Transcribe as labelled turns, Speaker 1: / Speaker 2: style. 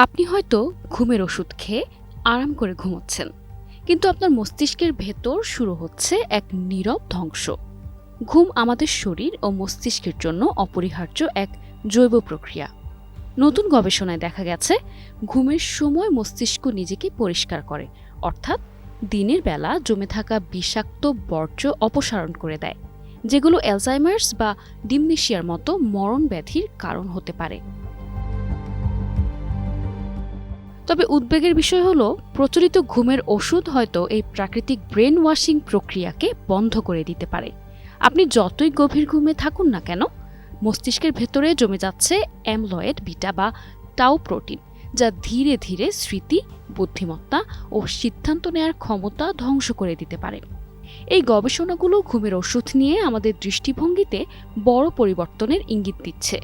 Speaker 1: আপনি হয়তো ঘুমের ওষুধ খেয়ে আরাম করে ঘুমোচ্ছেন, কিন্তু আপনার মস্তিষ্কের ভেতর শুরু হচ্ছে এক নীরব ধ্বংস। ঘুম আমাদের শরীর ও মস্তিষ্কের জন্য অপরিহার্য এক জৈব প্রক্রিয়া। নতুন গবেষণায় দেখা গেছে ঘুমের সময় মস্তিষ্ক নিজেকে পরিষ্কার করে, অর্থাৎ দিনের বেলা জমে থাকা বিষাক্ত বর্জ্য অপসারণ করে দেয়, যেগুলো অ্যালজাইমার্স বা ডিমনেশিয়ার মতো মরণ ব্যাধির কারণ হতে পারে। তবে উদ্বেগের বিষয় হলো, প্রচলিত ঘুমের ওষুধ হয়তো এই প্রাকৃতিক ব্রেন ওয়াশিং প্রক্রিয়াকে বন্ধ করে দিতে পারে। আপনি যতই গভীর ঘুমে থাকুন না কেন, মস্তিষ্কের ভেতরে জমে যাচ্ছে অ্যামলয়েড বিটা বা টাউ প্রোটিন, যা ধীরে ধীরে স্মৃতি, বুদ্ধিমত্তা ও সিদ্ধান্ত নেয়ার ক্ষমতা ধ্বংস করে দিতে পারে। এই গবেষণাগুলো ঘুমের ওষুধ নিয়ে আমাদের দৃষ্টিভঙ্গিতে বড় পরিবর্তনের ইঙ্গিত দিচ্ছে।